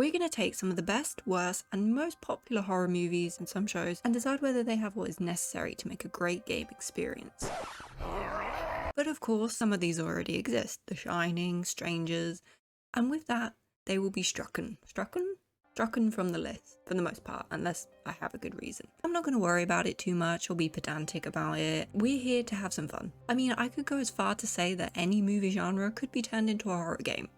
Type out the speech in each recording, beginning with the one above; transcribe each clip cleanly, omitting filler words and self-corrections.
We're going to take some of the best, worst, and most popular horror movies and some shows and decide whether they have what is necessary to make a great game experience. But of course, some of these already exist. The Shining, Strangers, and with that, they will be strucken from the list for the most part, unless I have a good reason. I'm not going to worry about it too much or be pedantic about it. We're here to have some fun. I mean, I could go as far to say that any movie genre could be turned into a horror game.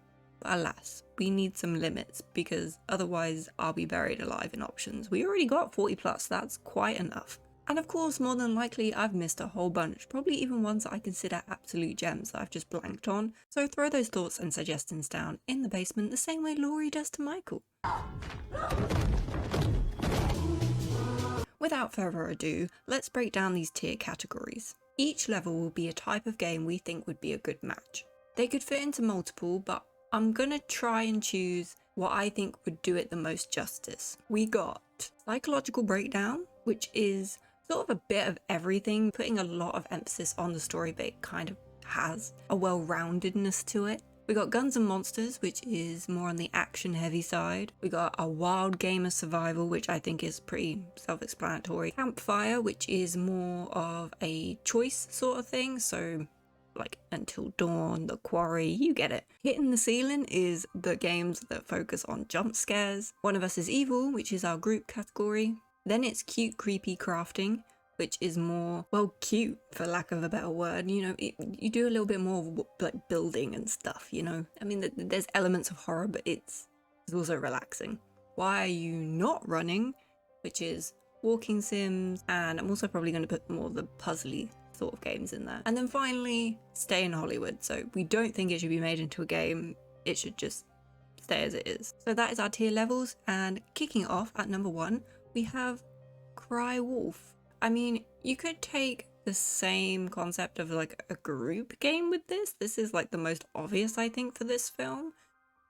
But alas, we need some limits because otherwise I'll be buried alive in options. We already got 40 plus, that's quite enough. And of course, more than likely, I've missed a whole bunch, probably even ones that I consider absolute gems that I've just blanked on. So throw those thoughts and suggestions down in the basement the same way Laurie does to Michael. Without further ado, let's break down these tier categories. Each level will be a type of game we think would be a good match. They could fit into multiple, but I'm gonna try and choose what I think would do it the most justice. We got Psychological Breakdown, which is sort of a bit of everything, putting a lot of emphasis on the story, but it kind of has a well-roundedness to it. We got Guns and Monsters, which is more on the action-heavy side. We got A Wild Game of Survival, which I think is pretty self-explanatory. Campfire, which is more of a choice sort of thing, so like Until Dawn, The Quarry, you get it. Hitting the Ceiling is the games that focus on jump scares. One of Us is Evil, which is our group category. Then it's Cute Creepy Crafting, which is more, well, cute for lack of a better word. You know, you do a little bit more like building and stuff, you know. I mean, there's elements of horror, but it's also relaxing. Why Are You Not Running, which is walking sims, and I'm also probably going to put more of the puzzly sort of games in there. And then finally, Stay in Hollywood. So we don't think it should be made into a game. It should just stay as it is. So that is our tier levels, and kicking it off at number 1, we have Cry Wolf. I mean, you could take the same concept of like a group game with this. This is like the most obvious, I think, for this film.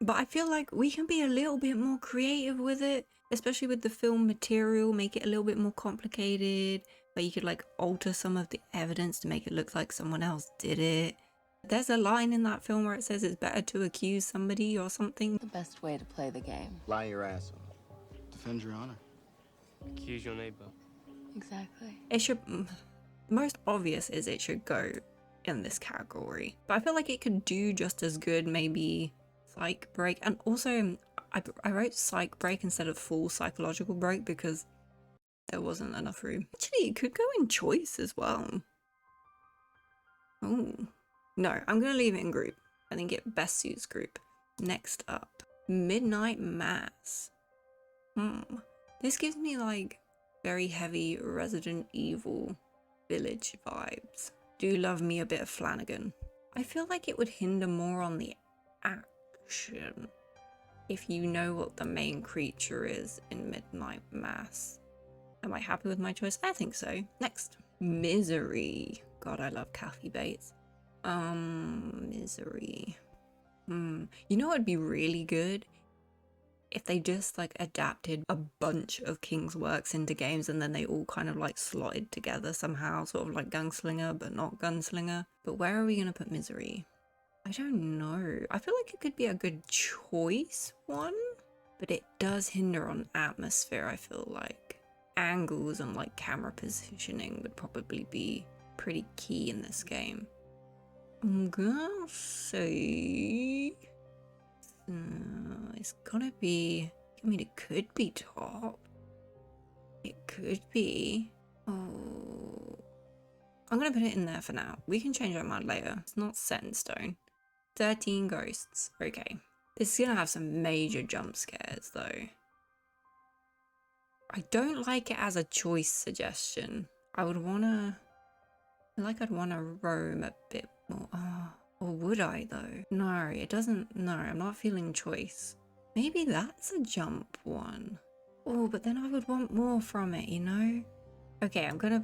But I feel like we can be a little bit more creative with it, especially with the film material, make it a little bit more complicated, where you could like alter some of the evidence to make it look like someone else did it. There's a line in that film where it says it's better to accuse somebody or something. The best way to play the game. Lie your ass off. Defend your honor. Accuse your neighbor. Exactly. It should, the most obvious is it should go in this category. But I feel like it could do just as good, maybe Psych Break. And also, I wrote Psych Break instead of Full Psychological Break because there wasn't enough room. Actually, it could go in Choice as well. Oh, no, I'm gonna leave it in group. I think it best suits group. Next up, Midnight Mass. This gives me like very heavy Resident Evil Village vibes. Do love me a bit of Flanagan. I feel like it would hinder more on the action if you know what the main creature is in Midnight Mass. Am I happy with my choice? I think so. Next, Misery. God, I love Kathy Bates. Misery. You know what would be really good? If they just like adapted a bunch of King's works into games and then they all kind of like slotted together somehow, sort of like Gunslinger but not Gunslinger. But where are we gonna put Misery? I don't know. I feel like it could be a good choice one, but it does hinder on atmosphere. I feel like angles and like camera positioning would probably be pretty key in this game. I'm gonna say it's gonna be, I mean, it could be top. It could be. Oh, I'm gonna put it in there for now. We can change our mind later. It's not set in stone. 13 Ghosts. Okay. This is gonna have some major jump scares though. I don't like it as a choice suggestion. I'd wanna roam a bit more. Oh. Or would I though? No, it doesn't. No, I'm not feeling choice. Maybe that's a jump one. Oh, but then I would want more from it, you know? Okay, I'm gonna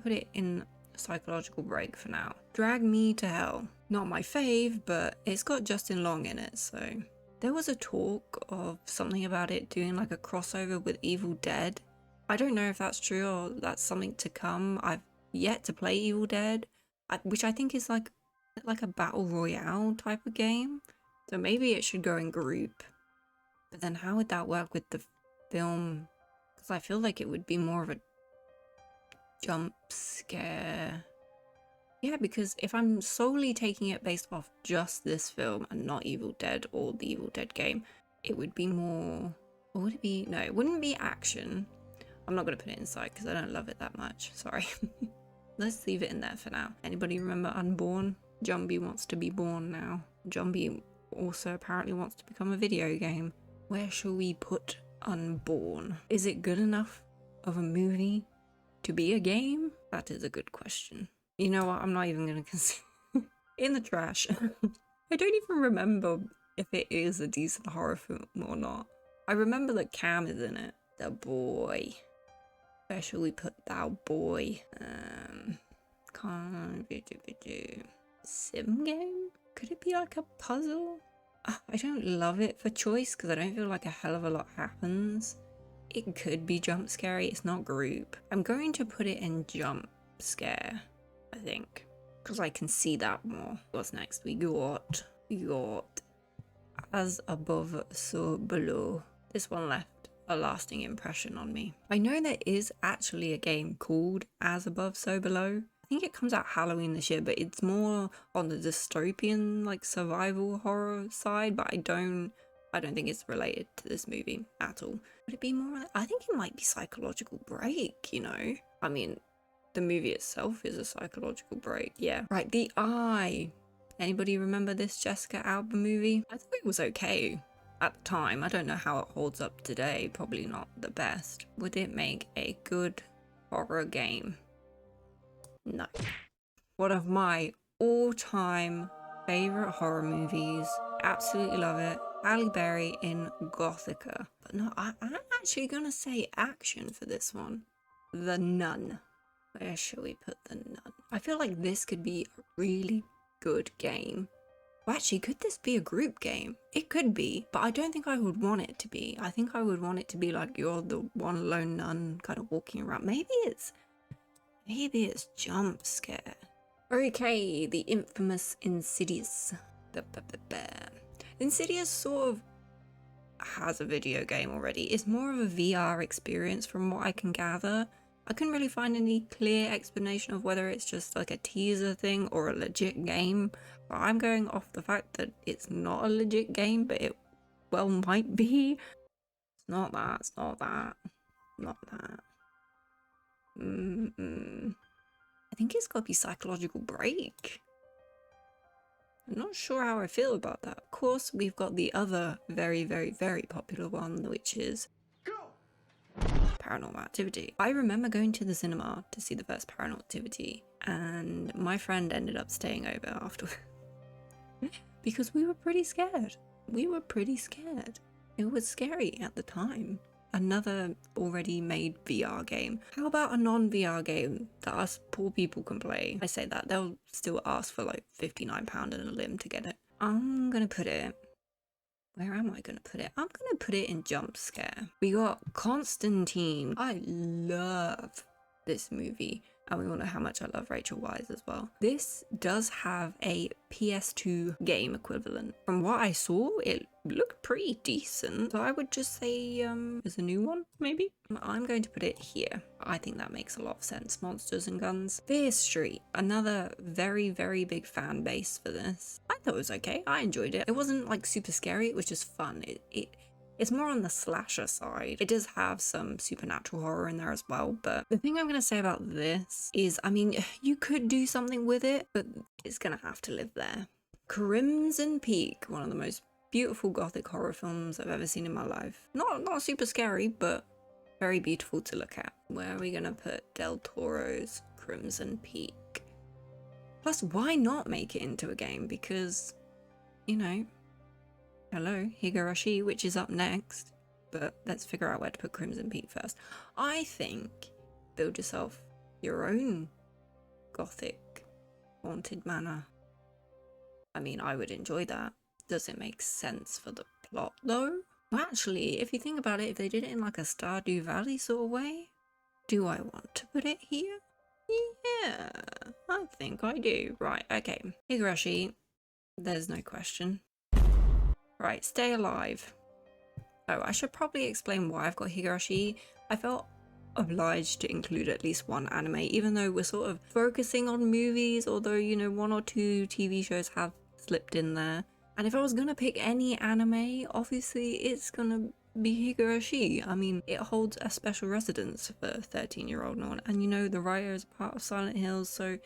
put it in Psychological Break for now. Drag Me to Hell. Not my fave, but it's got Justin Long in it, so. There was a talk of something about it doing like a crossover with Evil Dead. I don't know if that's true or that's something to come. I've yet to play Evil Dead, which I think is like a battle royale type of game, so maybe it should go in group. But then how would that work with the film? Because I feel like it would be more of a jump scare. Yeah, because if I'm solely taking it based off just this film and not Evil Dead or the Evil Dead game, it would be more... Or would it be... No, it wouldn't be action. I'm not going to put it inside because I don't love it that much. Sorry. Let's leave it in there for now. Anybody remember Unborn? Jumbie wants to be born now. Jumbie also apparently wants to become a video game. Where shall we put Unborn? Is it good enough of a movie to be a game? That is a good question. You know what? I'm not even going to consider in the trash. I don't even remember if it is a decent horror film or not. I remember that Cam is in it. The boy. Where shall we put thou boy? Sim game? Could it be like a puzzle? I don't love it for choice because I don't feel like a hell of a lot happens. It could be jump scary. It's not group. I'm going to put it in jump scare, I think, because I can see that more. What's next? We got As Above, So Below. This one left a lasting impression on me. I know there is actually a game called As Above, So Below. I think it comes out Halloween this year, but it's more on the dystopian, like survival horror side, but I don't think it's related to this movie at all. Would it be more? I think it might be Psychological Break, you know? I mean, the movie itself is a psychological break. Yeah. Right, The Eye. Anybody remember this Jessica Alba movie? I thought it was okay at the time. I don't know how it holds up today. Probably not the best. Would it make a good horror game? No. One of my all-time favorite horror movies. Absolutely love it. Halle Berry in Gothica. But no, I'm actually gonna say action for this one. The Nun. Where shall we put The Nun? I feel like this could be a really good game. Well, actually, could this be a group game? It could be, but I don't think I would want it to be. I think I would want it to be like you're the one lone nun kind of walking around. Maybe it's jump scare. Okay, the infamous Insidious. Insidious sort of has a video game already. It's more of a VR experience from what I can gather. I couldn't really find any clear explanation of whether it's just like a teaser thing or a legit game. But I'm going off the fact that it's not a legit game, but it well might be. It's not that, it's not that, not that. I think it's got to be Psychological Break. I'm not sure how I feel about that. Of course, we've got the other very, very, very popular one, which is Paranormal Activity. I remember going to the cinema to see the first Paranormal Activity, and my friend ended up staying over afterwards because we were pretty scared. It was scary at the time. Another already made VR game. How about a non-VR game that us poor people can play? I say that, they'll still ask for like £59 and a limb to get it. I'm gonna put it... Where am I gonna put it? I'm gonna put it in jump scare. We got Constantine. I love this movie. And we all know how much I love Rachel Weisz as well. This does have a PS2 game equivalent. From what I saw, it looked pretty decent. So I would just say there's a new one, maybe? I'm going to put it here. I think that makes a lot of sense. Monsters and Guns. Fear Street. Another very, very big fan base for this. I thought it was okay. I enjoyed it. It wasn't like super scary. It was just fun. It's more on the slasher side. It does have some supernatural horror in there as well, but the thing I'm going to say about this is, I mean, you could do something with it, but it's going to have to live there. Crimson Peak, one of the most beautiful gothic horror films I've ever seen in my life. Not super scary, but very beautiful to look at. Where are we going to put Del Toro's Crimson Peak? Plus, why not make it into a game? Because, you know... Hello, Higurashi, which is up next, but let's figure out where to put Crimson Peak first. I think build yourself your own gothic haunted manor. I mean, I would enjoy that. Does it make sense for the plot though? Well, actually, if you think about it, if they did it in like a Stardew Valley sort of way, do I want to put it here? Yeah, I think I do. Right, okay. Higurashi, there's no question. Right, Stay Alive. Oh, I should probably explain why I've got Higurashi. I felt obliged to include at least one anime, even though we're sort of focusing on movies, although, you know, 1 or 2 TV shows have slipped in there. And if I was gonna pick any anime, obviously it's gonna be Higurashi. I mean, it holds a special residence for 13-year-old Norn, and you know, the writer is part of Silent Hills, so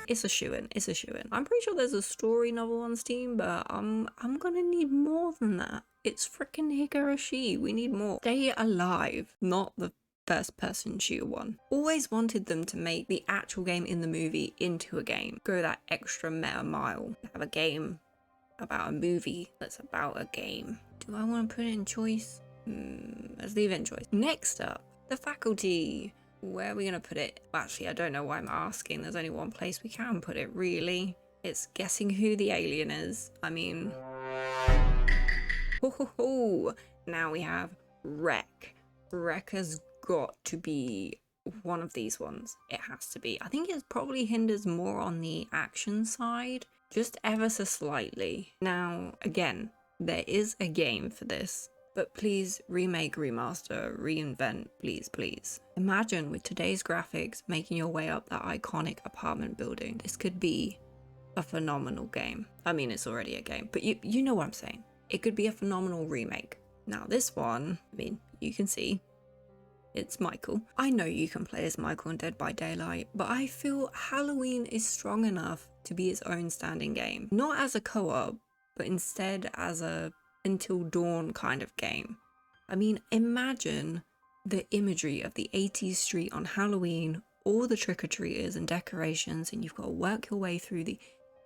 it's a shoo-in. It's a shoo-in. I'm pretty sure there's a story novel on Steam, but I'm gonna need more than that. It's freaking Higurashi. We need more. Stay Alive, not the first-person shooter one. Always wanted them to make the actual game in the movie into a game. Go that extra meta mile. Have a game about a movie that's about a game. Do I want to put it in choice? Let's leave it in choice. Next up, The Faculty. Where are we gonna put it? Actually, I don't know why I'm asking. There's only one place we can put it, really. It's guessing who the alien is. I mean... Now we have Wreck. Wreck has got to be one of these ones. It has to be. I think it probably hinders more on the action side, just ever so slightly. Now, again, there is a game for this, but please remake, remaster, reinvent, please, please. Imagine with today's graphics making your way up that iconic apartment building. This could be a phenomenal game. I mean, it's already a game, but you know what I'm saying. It could be a phenomenal remake. Now this one, I mean, you can see it's Michael. I know you can play as Michael in Dead by Daylight, but I feel Halloween is strong enough to be its own standing game. Not as a co-op, but instead as a Until Dawn kind of game. I mean, imagine the imagery of the 80s street on Halloween, all the trick-or-treaters and decorations, and you've got to work your way through the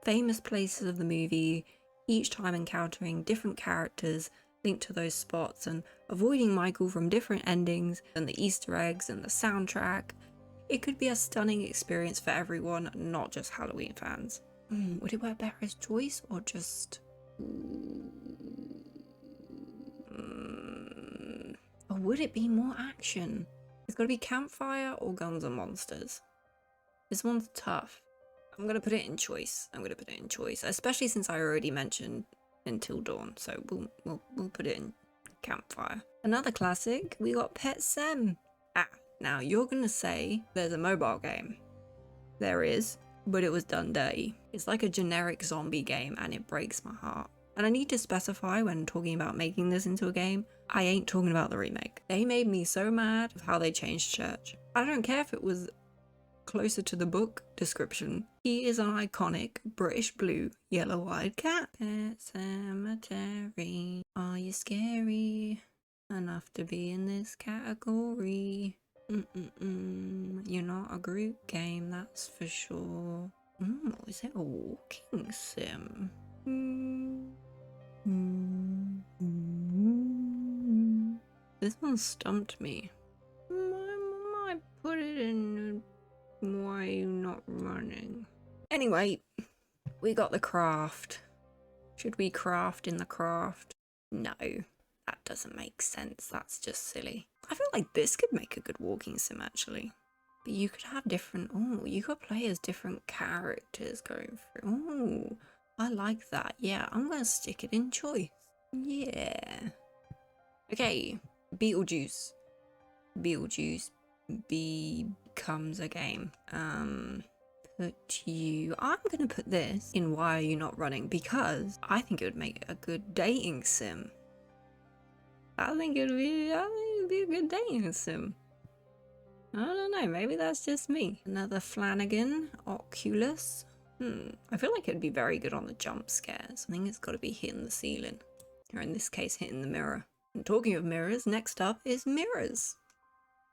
famous places of the movie, each time encountering different characters linked to those spots and avoiding Michael from different endings and the Easter eggs and the soundtrack. It could be a stunning experience for everyone, not just Halloween fans. Would it work better as choice or just... Or would it be more action? It's got to be Campfire or Guns and Monsters. This one's tough. I'm going to put it in choice. I'm going to put it in choice, especially since I already mentioned Until Dawn, so we'll put it in Campfire. Another classic, we got Pet Sem. Now you're going to say there's a mobile game. There is, but it was done dirty. It's like a generic zombie game and it breaks my heart. And I need to specify when talking about making this into a game, I ain't talking about the remake. They made me so mad with how they changed Church. I don't care if it was closer to the book description. He is an iconic British blue yellow-eyed cat. Pet Cemetery, are you scary enough to be in this category? You're not a group game, that's for sure. Is it a walking sim? This one stumped me. I might put it in. Why are you not running? Anyway, we got the craft. Should we craft in the craft? No, that doesn't make sense. That's just silly. I feel like this could make a good walking sim actually. But you could have different, you could play as different characters going through. I like that. Yeah, I'm gonna stick it in choice. Yeah. Okay, Beetlejuice. Beetlejuice becomes a game. I'm gonna put this in Why Are You Not Running, because I think it would make a good dating sim. I think it'd be a good dating sim. I don't know, maybe that's just me. Another Flanagan, Oculus. I feel like it'd be very good on the jump scares. I think it's got to be hitting the ceiling, or in this case hitting the mirror. And talking of mirrors, next up is Mirrors,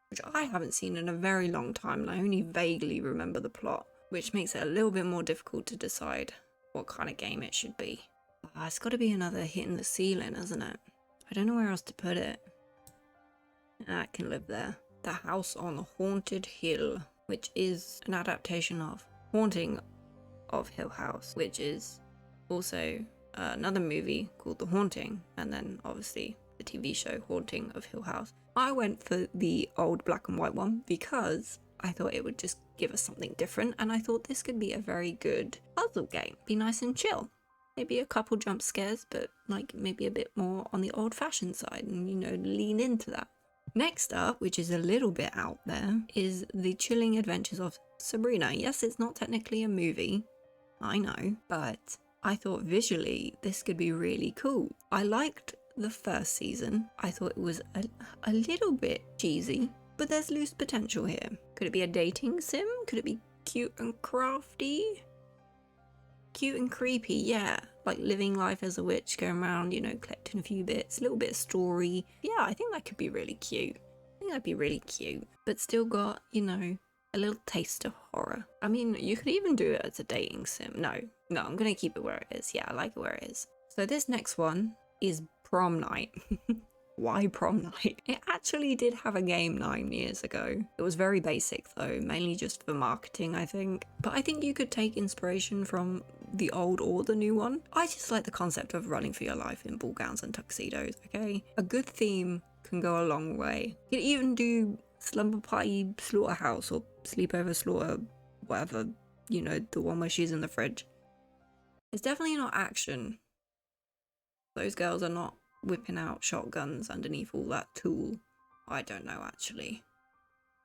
which I haven't seen in a very long time, and I only vaguely remember the plot, which makes it a little bit more difficult to decide what kind of game it should be. It's got to be another hitting the ceiling, isn't it? I don't know where else to put it. That can live there. The House on the Haunted Hill, which is an adaptation of Haunting of Hill House, which is also another movie called The Haunting, and then obviously the TV show Haunting of Hill House. I went for the old black and white one because I thought it would just give us something different, and I thought this could be a very good puzzle game. Be nice and chill. maybe a couple jump scares, but like maybe a bit more on the old-fashioned side and, you know, lean into that. Next up, which is a little bit out there, is The Chilling Adventures of Sabrina. Yes, it's not technically a movie, I know, but I thought visually this could be really cool. I liked the first season. I thought it was a little bit cheesy, but there's loose potential here. Could it be a dating sim? Could it be cute and crafty? Cute and creepy, yeah. Like living life as a witch, going around, you know, collecting a few bits, a little bit of story. Yeah, I think that could be really cute. I think that'd be really cute. But still got, you know, a little taste of horror. I mean, you could even do it as a dating sim. No, I'm gonna keep it where it is. Yeah, I like it where it is. So this next one is Prom Night. Why Prom Night? It actually did have a game 9 years ago. It was very basic though, mainly just for marketing, I think. But I think you could take inspiration from the old or the new one. I just like the concept of running for your life in ball gowns and tuxedos, okay? A good theme can go a long way. You could even do Slumber Party Slaughterhouse or Sleepover Slaughter, whatever, you know, the one where she's in the fridge. It's definitely not action. Those girls are not whipping out shotguns underneath all that tool. I don't know, actually.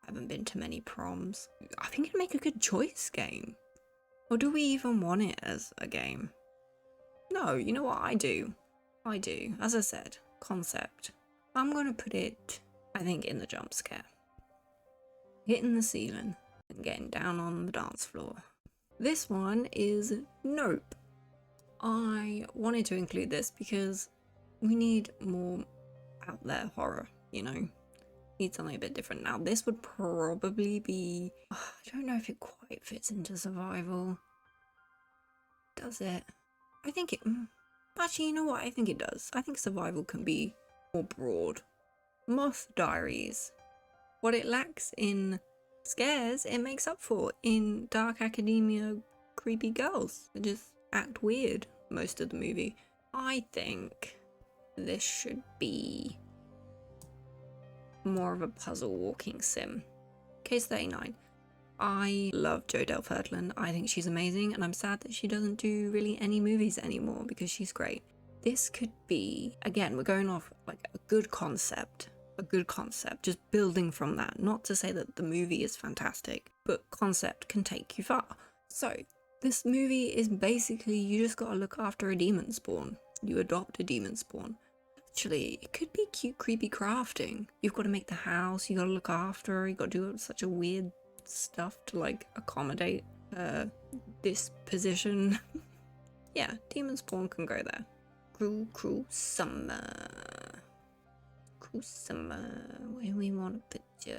I haven't been to many proms. I think it'd make a good choice game. Or do we even want it as a game? No, you know what? I do. As I said, concept. I'm gonna put it, I think, in the jump scare. Hitting the ceiling and getting down on the dance floor. This one is Nope. I wanted to include this because we need more out there horror, you know? Need something a bit different. Now, this would probably be... I don't know if it quite fits into survival. Does it? I think it... Actually, you know what? I think it does. I think survival can be more broad. Moth Diaries. What it lacks in scares, it makes up for in dark academia creepy girls. They just act weird most of the movie. I think this should be more of a puzzle walking sim. Case 39. I love Jodelle Fertland. I think she's amazing, and I'm sad that she doesn't do really any movies anymore because she's great. This could be, again, we're going off like a good concept, just building from that. Not to say that the movie is fantastic, but concept can take you far. So this movie is basically, you just gotta look after a demon spawn. You adopt a demon spawn. Actually, it could be cute, creepy crafting. You've got to make the house, you gotta look after her, you gotta do such a weird stuff to like accommodate this position. Yeah, demon spawn can go there. Cruel summer. Cruel summer, where we want to put you.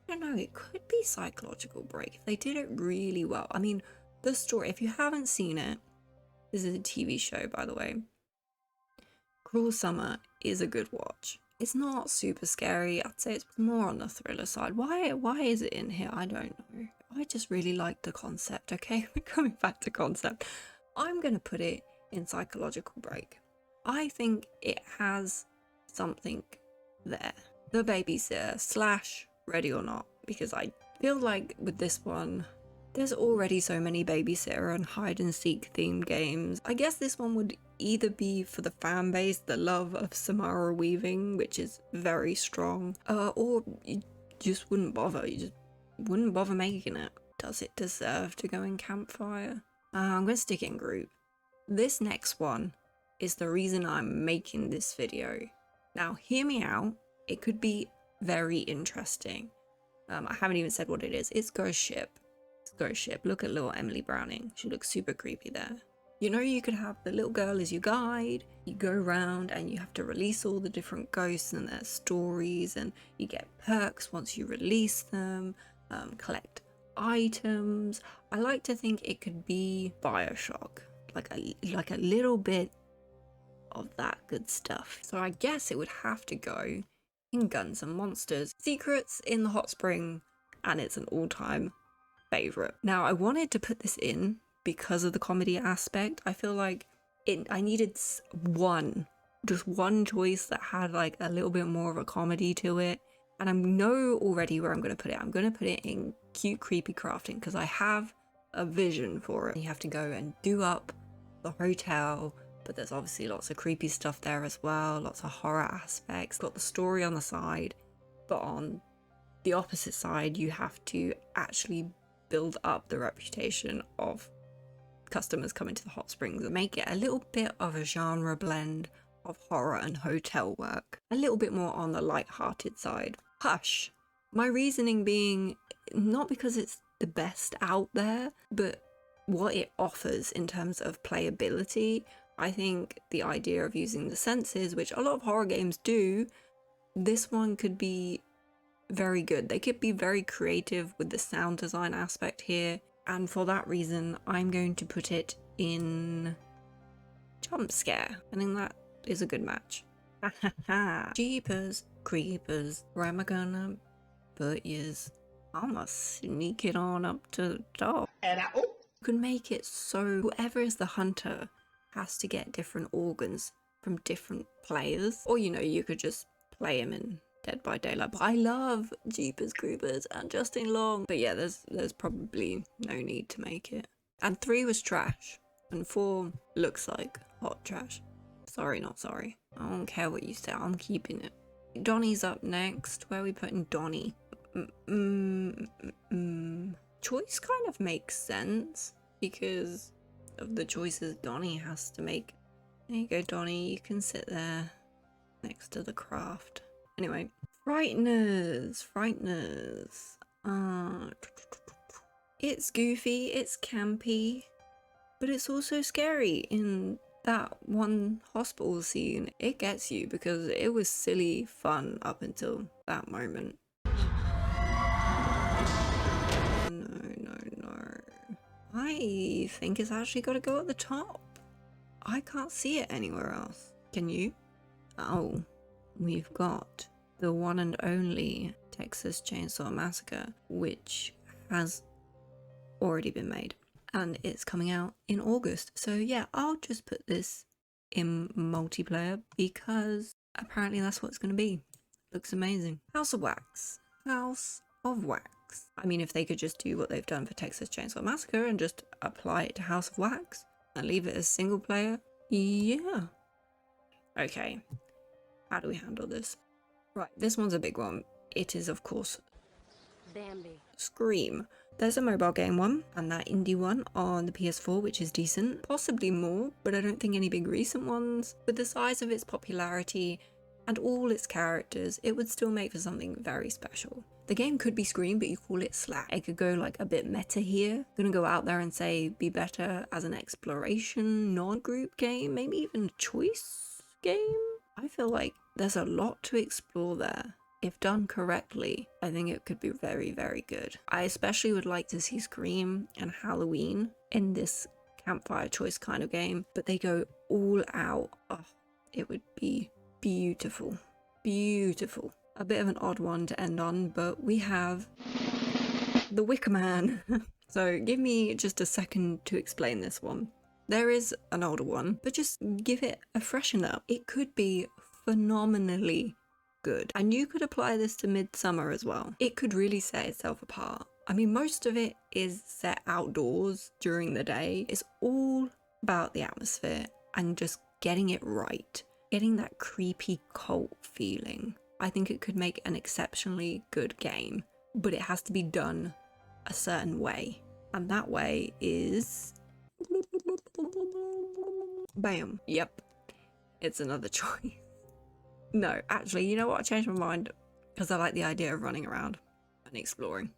I don't know, it could be psychological break if they did it really well. I mean, the story, if you haven't seen it, this is a TV show, by the way. Cruel Summer is a good watch. It's not super scary. I'd say it's more on the thriller side. Why is it in here? I don't know. I just really like the concept, okay? We're coming back to concept. I'm going to put it in psychological break. I think it has something there. The babysitter / Ready or Not, because I feel like with this one, there's already so many babysitter and hide and seek themed games. I guess this one would either be for the fan base, the love of Samara Weaving, which is very strong, or you just wouldn't bother. You just wouldn't bother making it. Does it deserve to go in Campfire? I'm gonna stick it in group. This next one is the reason I'm making this video. Now, hear me out. It could be very interesting. I haven't even said what it is. It's Ghost Ship. Ghost Ship. Look at little Emily Browning. She looks super creepy there. You know, you could have the little girl as your guide. You go around and you have to release all the different ghosts and their stories, and you get perks once you release them, collect items. I like to think it could be Bioshock, like a little bit of that good stuff. So I guess it would have to go in Guns and Monsters. Secrets in the Hot Spring, and it's an all-time favorite. Now, I wanted to put this in because of the comedy aspect. I feel like I needed just one choice that had like a little bit more of a comedy to it, and I know already where I'm going to put it. I'm going to put it in cute creepy crafting because I have a vision for it. You have to go and do up the hotel, but there's obviously lots of creepy stuff there as well, lots of horror aspects, got the story on the side, but on the opposite side, you have to actually build up the reputation of customers coming to the hot springs and make it a little bit of a genre blend of horror and hotel work, a little bit more on the light-hearted side. Hush. My reasoning being not because it's the best out there, but what it offers in terms of playability. I think the idea of using the senses, which a lot of horror games do, this one could be very good. They could be very creative with the sound design aspect here, and for that reason I'm going to put it in jump scare. I think that is a good match. Jeepers creepers, where am I gonna put yous? I'ma sneak it on up to the top. And you can make it so whoever is the hunter has to get different organs from different players, or you could just play him in Dead by Daylight. But I love Jeepers Creepers and Justin Long, but yeah, there's probably no need to make it. And 3 was trash, and 4 looks like hot trash. Sorry, not sorry. I don't care what you say, I'm keeping it. Donnie's up next. Where are we putting Donnie? Choice kind of makes sense because of the choices Donnie has to make. There you go, Donnie, you can sit there next to the craft. Anyway, Frighteners. It's goofy, it's campy, but it's also scary. In that one hospital scene, it gets you because it was silly fun up until that moment. No. I think it's actually got to go at the top. I can't see it anywhere else. Can you? Oh, we've got the one and only Texas Chainsaw Massacre, which has already been made and it's coming out in August. So yeah, I'll just put this in multiplayer because apparently that's what it's going to be. Looks amazing. House of Wax. I mean, if they could just do what they've done for Texas Chainsaw Massacre and just apply it to House of Wax and leave it as single player, yeah. Okay, how do we handle this? Right, this one's a big one. It is, of course, Bambi. Scream. There's a mobile game one and that indie one on the PS4, which is decent. Possibly more, but I don't think any big recent ones. With the size of its popularity and all its characters, it would still make for something very special. The game could be Scream, but you call it Slack. It could go like a bit meta here. Gonna go out there and say be better as an exploration, non-group game, maybe even a choice game. I feel like there's a lot to explore there. If done correctly, I think it could be very, very good. I especially would like to see Scream and Halloween in this campfire choice kind of game, but they go all out. Oh, it would be beautiful. Beautiful. A bit of an odd one to end on, but we have The Wicker Man. So give me just a second to explain this one. There is an older one, but just give it a freshen up. It could be phenomenally good. And you could apply this to Midsummer as well. It could really set itself apart. I mean, most of it is set outdoors during the day. It's all about the atmosphere and just getting it right. Getting that creepy cult feeling. I think it could make an exceptionally good game, but it has to be done a certain way. And that way is... Bam. Yep. It's another choice. No, actually, you know what? I changed my mind because I like the idea of running around and exploring.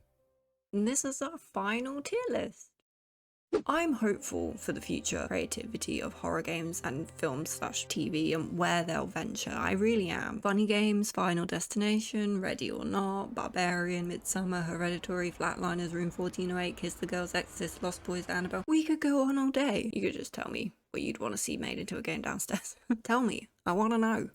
And this is our final tier list. I'm hopeful for the future creativity of horror games and film/TV and where they'll venture. I really am. Funny Games, Final Destination, Ready or Not, Barbarian, Midsummer, Hereditary, Flatliners, Room 1408, Kiss the Girls, Exorcist, Lost Boys, Annabelle. We could go on all day. You could just tell me what you'd want to see made into a game downstairs. Tell me. I want to know.